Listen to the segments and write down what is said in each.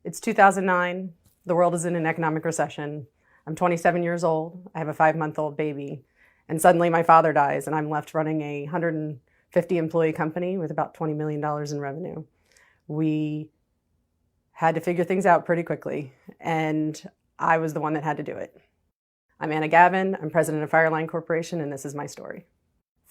It's 2009. The world is in an economic recession. I'm 27 years old. I have a 5-month-old baby. And suddenly my father dies, and I'm left running a 150 employee company with about $20 million in revenue. We had to figure things out pretty quickly, and I was the one that had to do it. I'm Gavin. I'm president of Fireline Corporation, and this is my story.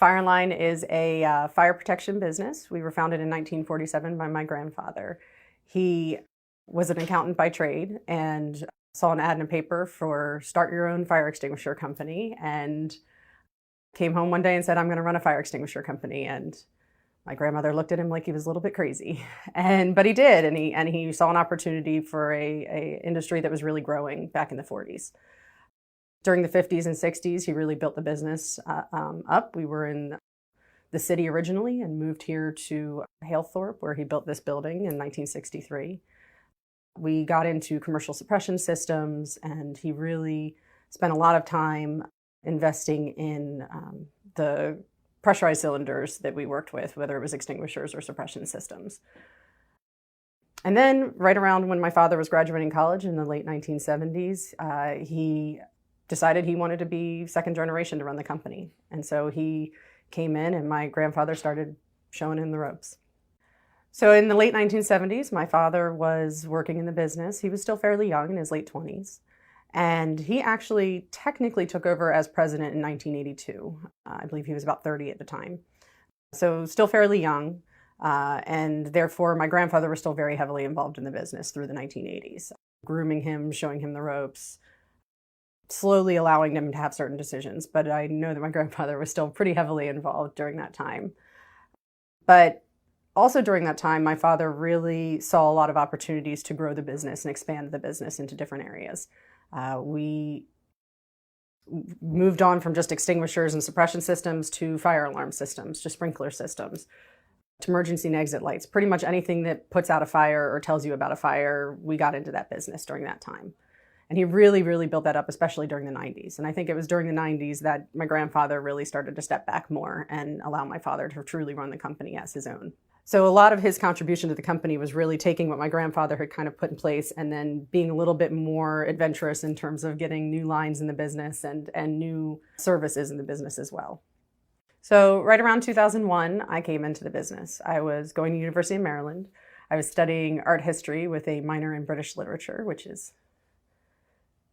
Fireline is a fire protection business. We were founded in 1947 by my grandfather. He was an accountant by trade and saw an ad in a paper for start your own fire extinguisher company, and came home one day and said, I'm going to run a fire extinguisher company. And my grandmother looked at him like he was a little bit crazy, but he did, and he saw an opportunity for a industry that was really growing back in the 40s. During the 50s and 60s, he really built the business up. We were in the city originally and moved here to Halethorpe, where he built this building in 1963. We got into commercial suppression systems, and he really spent a lot of time investing in the pressurized cylinders that we worked with, whether it was extinguishers or suppression systems. And then right around when my father was graduating college in the late 1970s, he decided he wanted to be second generation to run the company. And so he came in, and my grandfather started showing him the ropes. So in the late 1970s, my father was working in the business. He was still fairly young, in his late 20s. And he actually technically took over as president in 1982. I believe he was about 30 at the time. So still fairly young. And therefore, my grandfather was still very heavily involved in the business through the 1980s, grooming him, showing him the ropes, slowly allowing him to have certain decisions. But I know that my grandfather was still pretty heavily involved during that time. But also during that time, my father really saw a lot of opportunities to grow the business and expand the business into different areas. We moved on from just extinguishers and suppression systems to fire alarm systems, to sprinkler systems, to emergency and exit lights. Pretty much anything that puts out a fire or tells you about a fire, we got into that business during that time. And he really, really built that up, especially during the 90s. And I think it was during the 90s that my grandfather really started to step back more and allow my father to truly run the company as his own. So a lot of his contribution to the company was really taking what my grandfather had kind of put in place and then being a little bit more adventurous in terms of getting new lines in the business and new services in the business as well. So right around 2001, I came into the business. I was going to University of Maryland. I was studying art history with a minor in British literature, which is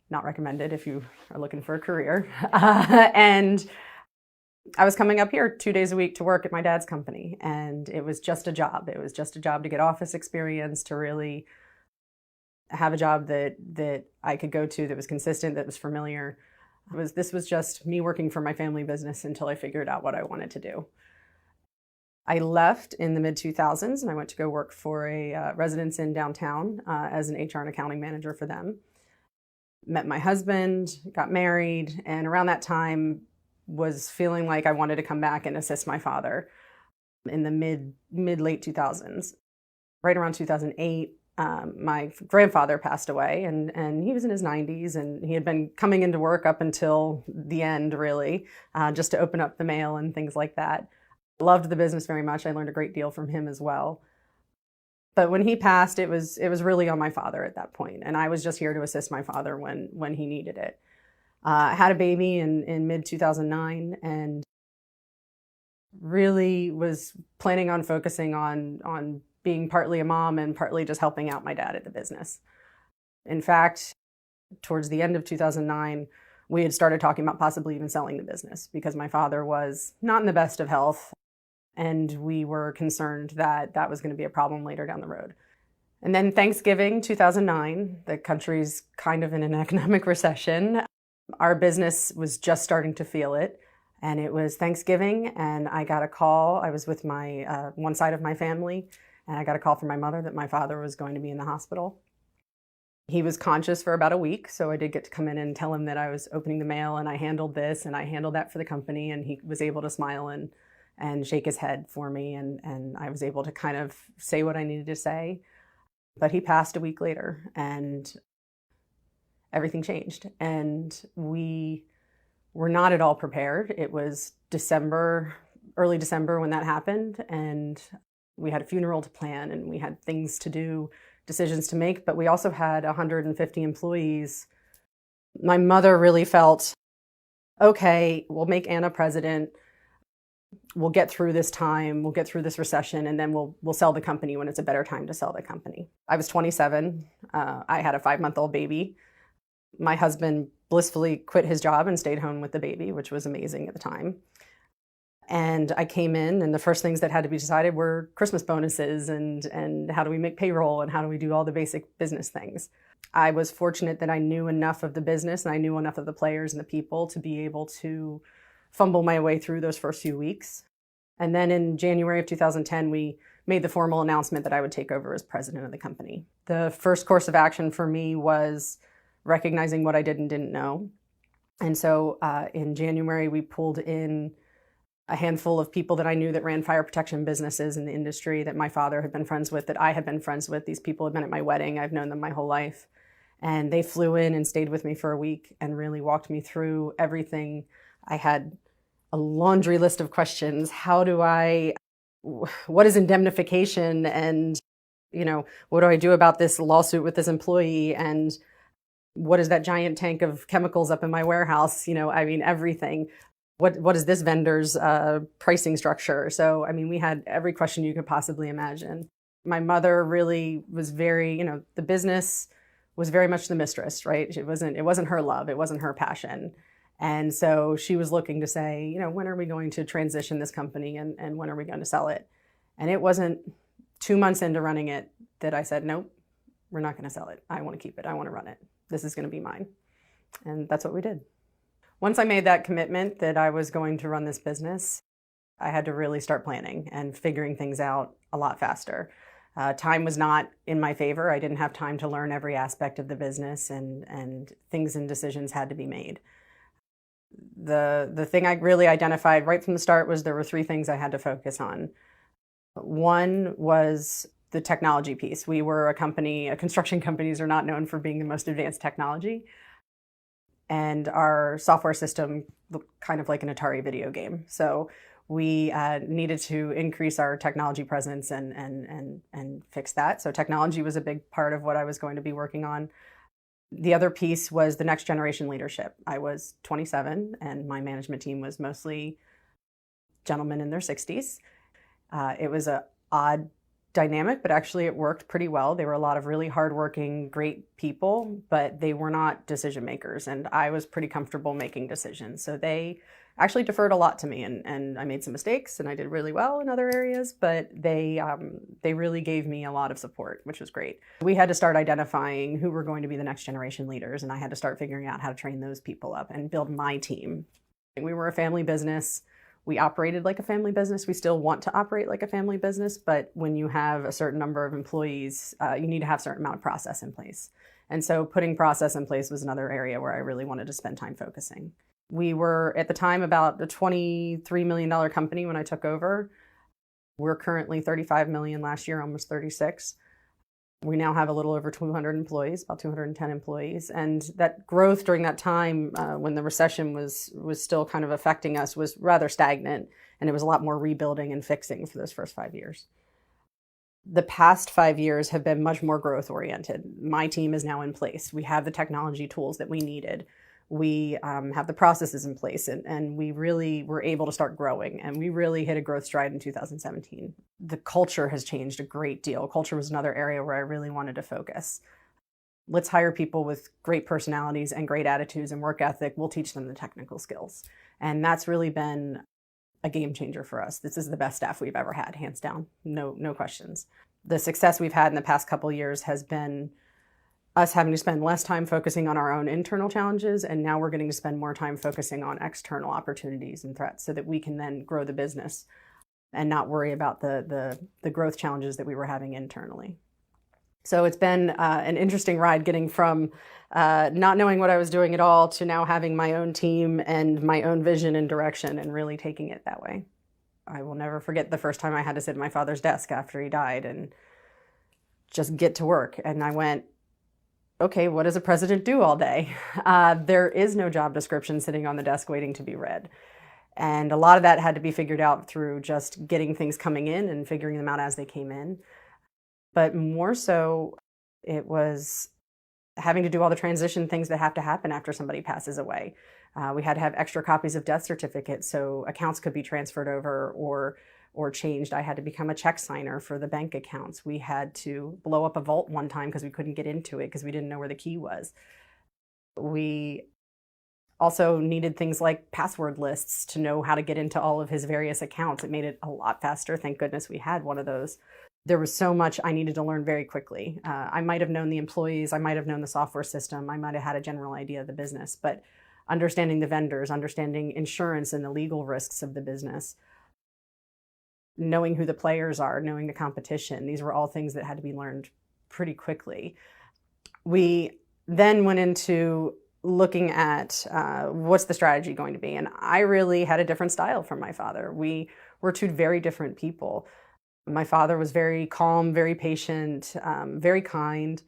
not recommended if you are looking for a career. And I was coming up here 2 days a week to work at my dad's company, and it was just a job. It was just a job to get office experience, to really have a job that I could go to that was consistent, that was familiar. This was just me working for my family business until I figured out what I wanted to do. I left in the mid-2000s, and I went to go work for a residence inn downtown as an HR and accounting manager for them. Met my husband, got married, and around that time was feeling like I wanted to come back and assist my father in the mid-late 2000s. Right around 2008, my grandfather passed away, and he was in his 90s, and he had been coming into work up until the end, really, just to open up the mail and things like that. Loved the business very much. I learned a great deal from him as well. But when he passed, it was really on my father at that point, and I was just here to assist my father when he needed it. I had a baby in mid-2009 and really was planning on focusing on being partly a mom and partly just helping out my dad at the business. In fact, towards the end of 2009, we had started talking about possibly even selling the business because my father was not in the best of health, and we were concerned that that was going to be a problem later down the road. And then Thanksgiving 2009, the country's kind of in an economic recession. Our business was just starting to feel it, and it was Thanksgiving, and I got a call. I was with my one side of my family, and I got a call from my mother that my father was going to be in the hospital. He was conscious for about a week, so I did get to come in and tell him that I was opening the mail, and I handled this, and I handled that for the company, and he was able to smile and shake his head for me, and I was able to kind of say what I needed to say. But he passed a week later, and everything changed, and we were not at all prepared. It was early December when that happened, and we had a funeral to plan, and we had things to do decisions to make, but we also had 150 employees. My mother really felt, okay, we'll make Anna president. We'll get through this time, we'll get through this recession, and then we'll sell the company when it's a better time to sell the company. I was 27. I had a 5-month-old baby. My husband blissfully quit his job and stayed home with the baby, which was amazing at the time. And I came in, and the first things that had to be decided were Christmas bonuses and how do we make payroll and how do we do all the basic business things. I was fortunate that I knew enough of the business and I knew enough of the players and the people to be able to fumble my way through those first few weeks. And then in January of 2010, we made the formal announcement that I would take over as president of the company. The first course of action for me was recognizing what I did and didn't know. And so in January, we pulled in a handful of people that I knew that ran fire protection businesses in the industry that my father had been friends with, that I had been friends with. These people had been at my wedding. I've known them my whole life. And they flew in and stayed with me for a week and really walked me through everything. I had a laundry list of questions. What is indemnification? And, what do I do about this lawsuit with this employee? And what is that giant tank of chemicals up in my warehouse? Everything. What is this vendor's pricing structure? So, we had every question you could possibly imagine. My mother really was very, the business was very much the mistress, right? It wasn't her love. It wasn't her passion. And so she was looking to say, when are we going to transition this company and when are we going to sell it? And it wasn't 2 months into running it that I said, nope, we're not going to sell it. I want to keep it. I want to run it. This is going to be mine. And that's what we did. Once I made that commitment that I was going to run this business, I had to really start planning and figuring things out a lot faster. Time was not in my favor. I didn't have time to learn every aspect of the business, and things and decisions had to be made. The thing I really identified right from the start was there were 3 things I had to focus on. One was the technology piece. We were a company, construction companies are not known for being the most advanced technology. And our software system looked kind of like an Atari video game. So we needed to increase our technology presence and fix that. So technology was a big part of what I was going to be working on. The other piece was the next generation leadership. I was 27 and my management team was mostly gentlemen in their 60s. It was an odd dynamic, but actually it worked pretty well. They were a lot of really hardworking, great people, but they were not decision makers. And I was pretty comfortable making decisions. So they actually deferred a lot to me, and I made some mistakes and I did really well in other areas, but they really gave me a lot of support, which was great. We had to start identifying who were going to be the next generation leaders, and I had to start figuring out how to train those people up and build my team. We were a family business. We operated like a family business. We still want to operate like a family business, but when you have a certain number of employees, you need to have a certain amount of process in place. And so putting process in place was another area where I really wanted to spend time focusing. We were, at the time, about a $23 million company when I took over. We're currently $35 million last year, almost 36. We now have a little over 200 employees, about 210 employees. And that growth during that time, when the recession was still kind of affecting us, was rather stagnant. And it was a lot more rebuilding and fixing for those first 5 years. The past 5 years have been much more growth oriented. My team is now in place. We have the technology tools that we needed. We have the processes in place, and we really were able to start growing, and we really hit a growth stride in 2017. The culture has changed a great deal. Culture was another area where I really wanted to focus. Let's hire people with great personalities and great attitudes and work ethic. We'll teach them the technical skills. And that's really been a game changer for us. This is the best staff we've ever had, hands down, no questions. The success we've had in the past couple of years has been us having to spend less time focusing on our own internal challenges, and now we're getting to spend more time focusing on external opportunities and threats so that we can then grow the business and not worry about the growth challenges that we were having internally. So it's been an interesting ride getting from not knowing what I was doing at all to now having my own team and my own vision and direction and really taking it that way. I will never forget the first time I had to sit at my father's desk after he died and just get to work. And I went, okay, what does a president do all day? There is no job description sitting on the desk waiting to be read. And a lot of that had to be figured out through just getting things coming in and figuring them out as they came in. But more so, It was having to do all the transition things that have to happen after somebody passes away. We had to have extra copies of death certificates so accounts could be transferred over or changed. I had to become a check signer for the bank accounts. We had to blow up a vault one time because we couldn't get into it because we didn't know where the key was. We also needed things like password lists to know how to get into all of his various accounts. It made it a lot faster. Thank goodness we had one of those. There was so much I needed to learn very quickly. I might have known the employees, I might have known the software system, I might have had a general idea of the business, but understanding the vendors, understanding insurance and the legal risks of the business, knowing who the players are, knowing the competition, these were all things that had to be learned pretty quickly. We then went into looking at what's the strategy going to be. And I really had a different style from my father. We were two very different people. My father was very calm, very patient, very kind,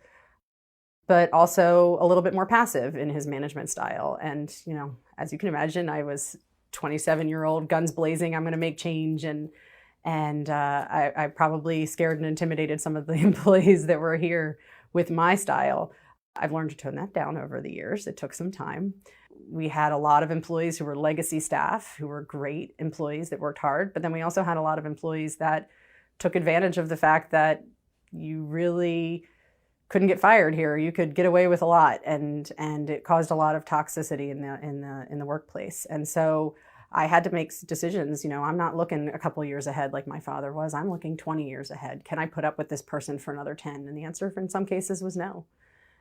but also a little bit more passive in his management style. And, you know, as you can imagine, I was 27-year-old, guns blazing, I'm going to make change. And I probably scared and intimidated some of the employees that were here with my style. I've learned to tone that down over the years. It took some time. We had a lot of employees who were legacy staff, who were great employees that worked hard, but then we also had a lot of employees that took advantage of the fact that you really couldn't get fired here. You could get away with a lot, and it caused a lot of toxicity in the workplace. And so I had to make decisions. You know, I'm not looking a couple years ahead like my father was. I'm looking 20 years ahead. Can I put up with this person for another 10? And the answer in some cases was no.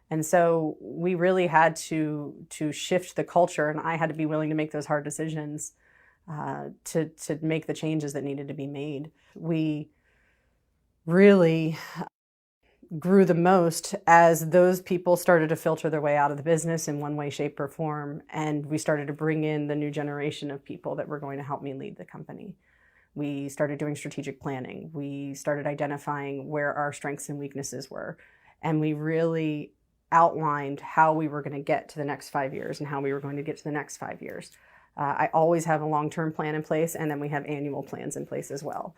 And so we really had to shift the culture, and I had to be willing to make those hard decisions to make the changes that needed to be made. We really grew the most as those people started to filter their way out of the business in one way, shape, or form, and we started to bring in the new generation of people that were going to help me lead the company. We started doing strategic planning. We started identifying where our strengths and weaknesses were, and we really outlined how we were going to get to the next 5 years and how we were going to get to the next 5 years. I always have a long-term plan in place, and then we have annual plans in place as well.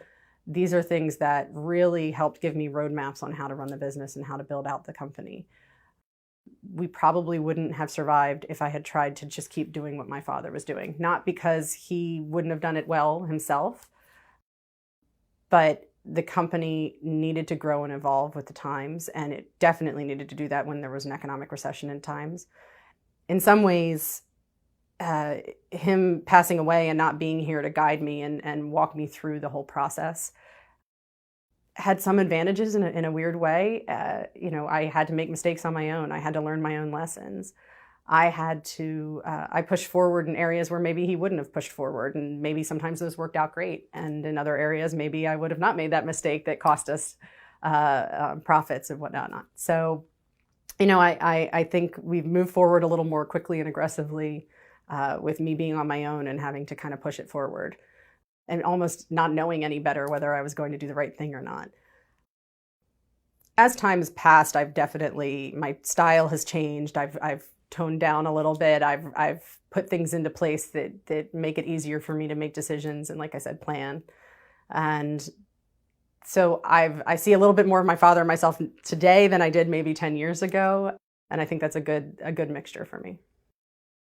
These are things that really helped give me roadmaps on how to run the business and how to build out the company. We probably wouldn't have survived if I had tried to just keep doing what my father was doing. Not because he wouldn't have done it well himself, but the company needed to grow and evolve with the times, and it definitely needed to do that when there was an economic recession in times. In some ways, him passing away and not being here to guide me and walk me through the whole process had some advantages in a weird way. You know, I had to make mistakes on my own. I had to learn my own lessons. I pushed forward in areas where maybe he wouldn't have pushed forward, and maybe sometimes those worked out great. And in other areas, maybe I would have not made that mistake that cost us profits and whatnot. So, you know, I think we've moved forward a little more quickly and aggressively with me being on my own and having to kind of push it forward and almost not knowing any better whether I was going to do the right thing or not. As time has passed, my style has changed. I've toned down a little bit. I've put things into place that make it easier for me to make decisions and, like I said, plan. And so I see a little bit more of my father and myself today than I did maybe 10 years ago. And I think that's a good mixture for me.